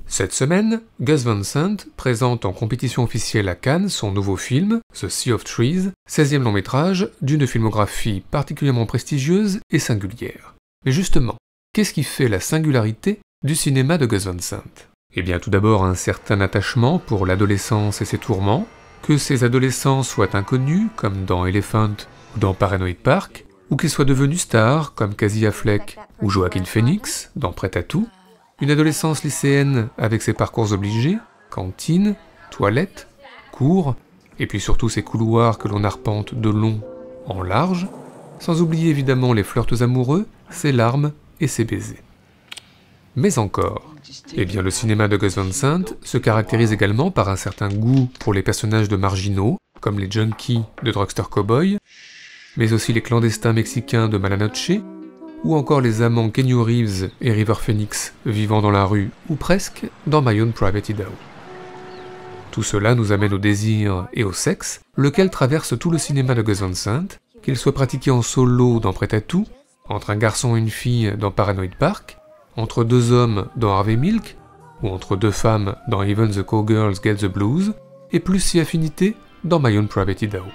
Cette semaine, Gus Van Sant présente en compétition officielle à Cannes son nouveau film, The Sea of Trees, 16e long métrage d'une filmographie particulièrement prestigieuse et singulière. Mais justement, qu'est-ce qui fait la singularité du cinéma de Gus Van Sant? Eh bien tout d'abord un certain attachement pour l'adolescence et ses tourments, que ces adolescents soient inconnus, comme dans Elephant ou dans Paranoid Park, ou qu'ils soient devenus stars, comme Casey Affleck ou Joaquin Phoenix, dans Prêt à tout, une adolescence lycéenne avec ses parcours obligés, cantine, toilettes, cours, et puis surtout ces couloirs que l'on arpente de long en large, sans oublier évidemment les flirts amoureux, ses larmes et ses baisers. Mais encore, eh bien le cinéma de Gus Van Sant se caractérise également par un certain goût pour les personnages de marginaux, comme les junkies de Drugstore Cowboy, mais aussi les clandestins mexicains de Mala Noche, ou encore les amants Keanu Reeves et River Phoenix vivant dans la rue, ou presque, dans My Own Private Idaho. Tout cela nous amène au désir et au sexe, lequel traverse tout le cinéma de Gus Van Sant, qu'il soit pratiqué en solo dans Prêt à tout, entre un garçon et une fille dans Paranoid Park, entre deux hommes dans Harvey Milk, ou entre deux femmes dans Even the Cowgirls Get the Blues, et plus si affinité dans My Own Private Idaho.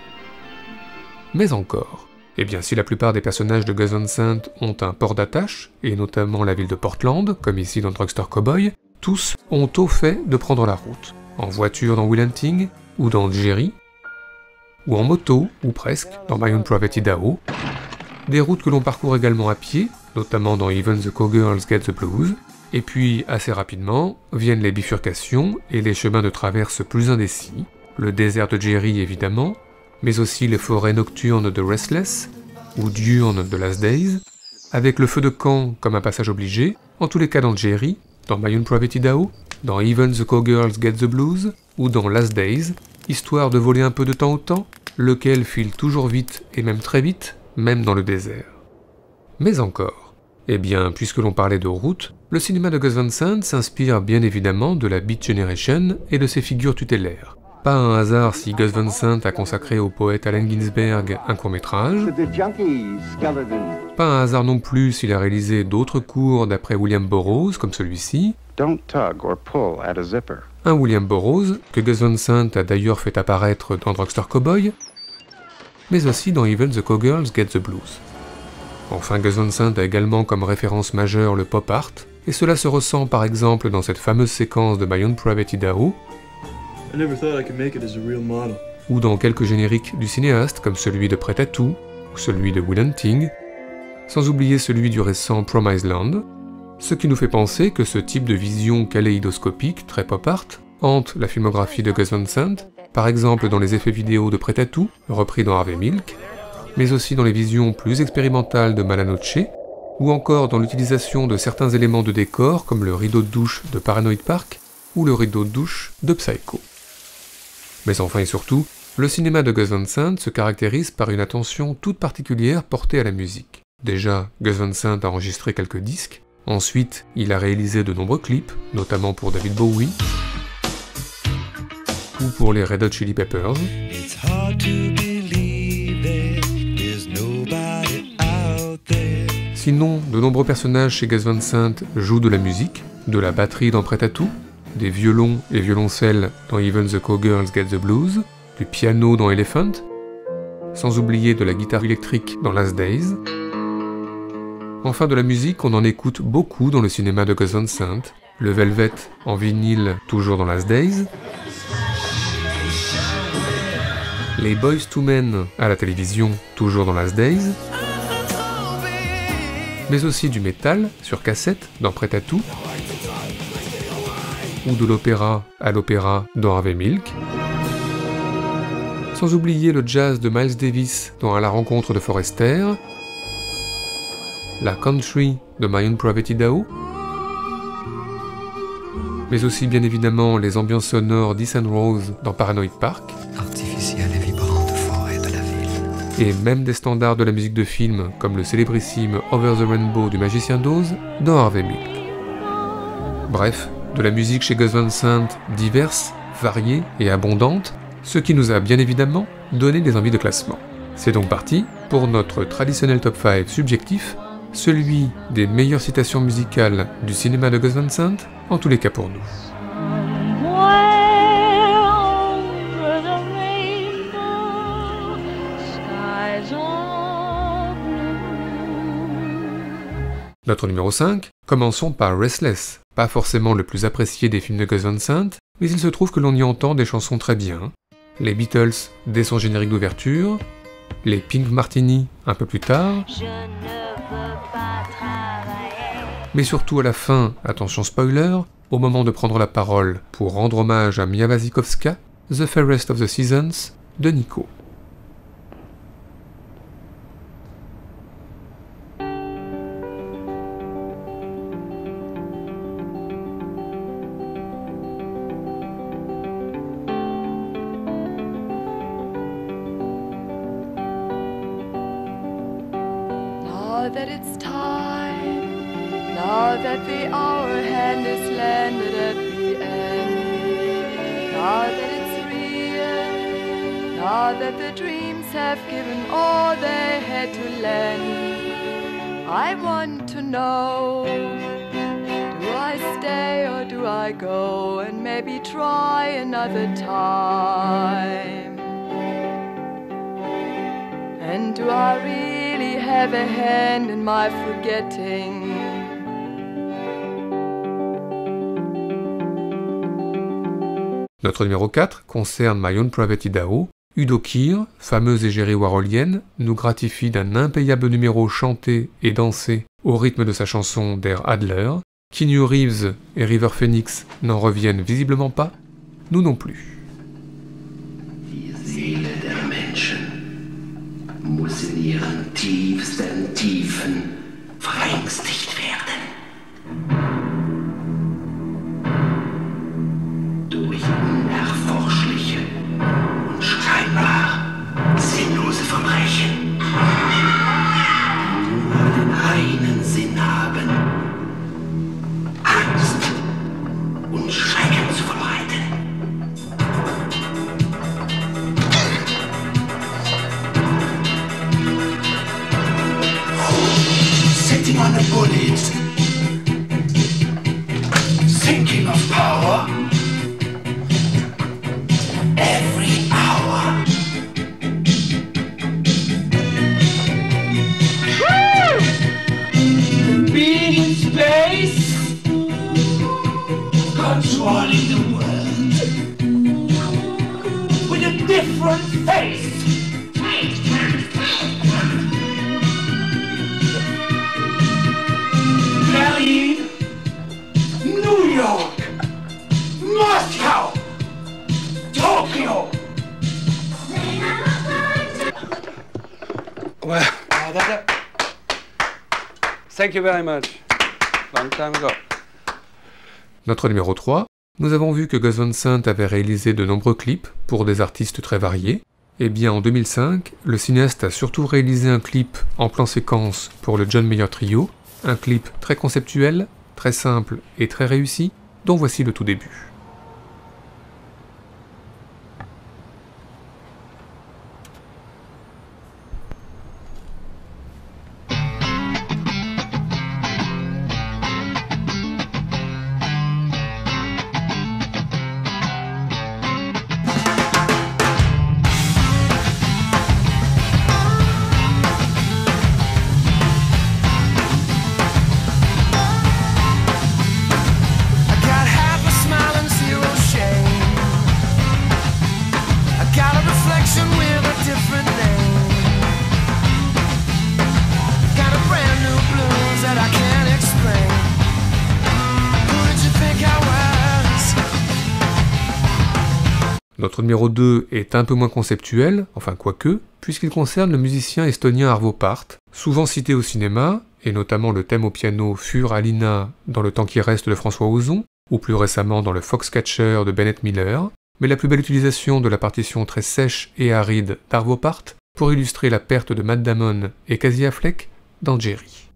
Mais encore, eh bien si la plupart des personnages de Gus Van Sant ont un port d'attache, et notamment la ville de Portland, comme ici dans Drugstore Cowboy, tous ont au fait de prendre la route, en voiture dans Will Hunting, ou dans Jerry, ou en moto, ou presque, dans My Own Private Idaho, des routes que l'on parcourt également à pied, notamment dans Even the Cowgirls Get the Blues, et puis assez rapidement viennent les bifurcations et les chemins de traverse plus indécis, le désert de Jerry évidemment, mais aussi les forêts nocturnes de Restless, ou diurnes de Last Days, avec le feu de camp comme un passage obligé, en tous les cas dans Jerry, dans My Own Private Idaho, dans Even the Cowgirls Get the Blues, ou dans Last Days, histoire de voler un peu de temps au temps, lequel file toujours vite et même très vite, même dans le désert. Mais encore, eh bien, puisque l'on parlait de route, le cinéma de Gus Van Sant s'inspire bien évidemment de la Beat Generation et de ses figures tutélaires. Pas un hasard si Gus Van Sant a consacré au poète Allen Ginsberg un court-métrage. Pas un hasard non plus s'il a réalisé d'autres courts d'après William Burroughs, comme celui-ci. Un William Burroughs, que Gus Van Sant a d'ailleurs fait apparaître dans Drugstore Cowboy, mais aussi dans Even the Cowgirls Get the Blues. Enfin, Gus Van Sant a également comme référence majeure le pop art, et cela se ressent par exemple dans cette fameuse séquence de My Own Private Idaho, ou dans quelques génériques du cinéaste comme celui de Prêt à tout, ou celui de Will Hunting, sans oublier celui du récent Promised Land, ce qui nous fait penser que ce type de vision kaléidoscopique, très pop art, hante la filmographie de Gus Van Sant, par exemple dans les effets vidéo de Prêt à tout, repris dans Harvey Milk, mais aussi dans les visions plus expérimentales de Mala Noche, ou encore dans l'utilisation de certains éléments de décor comme le rideau de douche de Paranoid Park, ou le rideau de douche de Psycho. Mais enfin et surtout, le cinéma de Gus Van Sant se caractérise par une attention toute particulière portée à la musique. Déjà, Gus Van Sant a enregistré quelques disques, ensuite il a réalisé de nombreux clips, notamment pour David Bowie, ou pour les Red Hot Chili Peppers, sinon, de nombreux personnages chez Gus Van Sant jouent de la musique, de la batterie dans Prêt à tout, des violons et violoncelles dans Even the Cowgirls Get the Blues, du piano dans Elephant, sans oublier de la guitare électrique dans Last Days. Enfin de la musique, on en écoute beaucoup dans le cinéma de Gus Van Sant, le Velvet en vinyle toujours dans Last Days, les Boyz II Men à la télévision toujours dans Last Days, mais aussi du métal sur cassette dans Prêt à tout, ou de l'opéra à l'opéra dans Harvey Milk, sans oublier le jazz de Miles Davis dans À la rencontre de Forrester, la country de My Own Private Idaho, mais aussi bien évidemment les ambiances sonores d'Ethan Rose dans Paranoid Park, artificielle et vibrante forêt de la ville, et même des standards de la musique de film comme le célébrissime Over the Rainbow du Magicien d'Oz dans Harvey Milk. Bref, de la musique chez Gus Van Sant diverse, variée et abondante, ce qui nous a bien évidemment donné des envies de classement. C'est donc parti pour notre traditionnel top 5 subjectif celui des meilleures citations musicales du cinéma de Gus Van Sant, en tous les cas pour nous. Notre numéro 5, commençons par Restless, pas forcément le plus apprécié des films de Gus Van Sant, mais il se trouve que l'on y entend des chansons très bien, les Beatles dès son générique d'ouverture, les Pink Martini un peu plus tard, mais surtout à la fin, attention spoiler, au moment de prendre la parole pour rendre hommage à Mia Wasikowska, The Fairest of the Seasons de Nico. Now that it's time, now that the hour hand has landed at the end, now that it's real, now that the dreams have given all they had to lend, I want to know, do I stay or do I go and maybe try another time? And do I really have a hand in my forgetting? Notre numéro 4 concerne My Own Private Idaho. Udo Kier, fameuse égérie warholienne, nous gratifie d'un impayable numéro chanté et dansé au rythme de sa chanson Der Adler. Keanu Reeves et River Phoenix n'en reviennent visiblement pas, nous non plus. Die Seele der Menschen muss in ihren tiefsten Tiefen verängstigt werden. Durch unerforschliche und scheinbar sinnlose Verbrechen. Nur den einen Sinn haben, Angst und Schrecken zu verbreiten. Sitting on a bullet, thinking of power, every hour. Being in space, controlling the world, with a different face. Berlin, New York, Moscow, Tokyo. Well, thank you very much. Long time ago. Notre numéro 3, nous avons vu que Gus Van Sant avait réalisé de nombreux clips pour des artistes très variés. Eh bien en 2005, le cinéaste a surtout réalisé un clip en plan séquence pour le John Mayer Trio, un clip très conceptuel, très simple et très réussi, dont voici le tout début. Notre numéro 2 est un peu moins conceptuel, enfin quoique, puisqu'il concerne le musicien estonien Arvo Pärt, souvent cité au cinéma, et notamment le thème au piano Fur Alina dans Le temps qui reste de François Ozon, ou plus récemment dans le Foxcatcher de Bennett Miller, mais la plus belle utilisation de la partition très sèche et aride d'Arvo Pärt pour illustrer la perte de Matt Damon et Casey Affleck dans Jerry.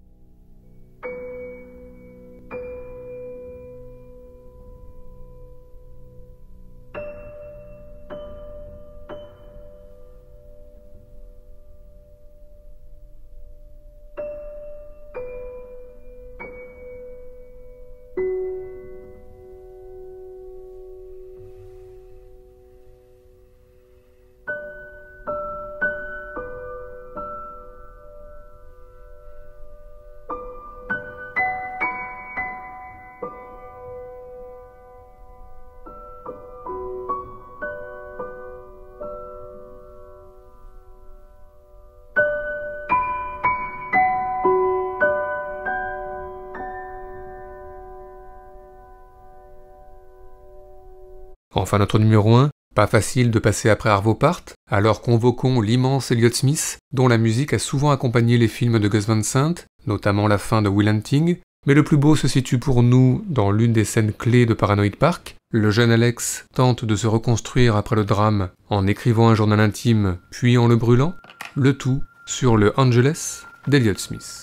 Enfin notre numéro 1, pas facile de passer après Arvo Part, alors convoquons l'immense Elliott Smith, dont la musique a souvent accompagné les films de Gus Van Sant, notamment la fin de Will Hunting, mais le plus beau se situe pour nous dans l'une des scènes clés de Paranoid Park. Le jeune Alex tente de se reconstruire après le drame en écrivant un journal intime puis en le brûlant, le tout sur le Angeles d'Elliott Smith.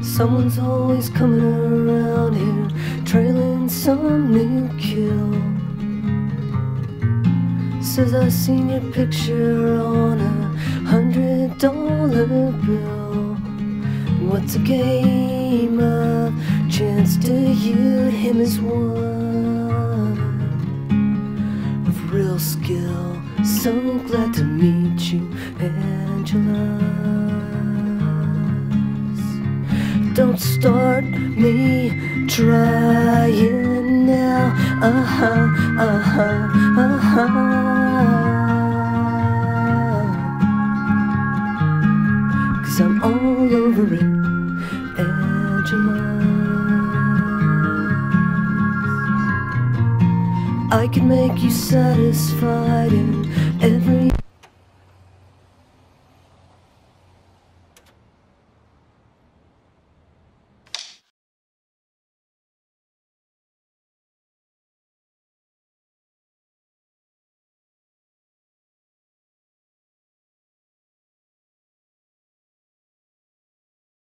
Someone's always coming around here, trailing some new kill. Says I seen your picture on $100 bill. What's a game of chance to you? Him is one of real skill. So glad to meet you, Angela. Don't start me trying now. Cause I'm all over it, Angela. I can make you satisfied in every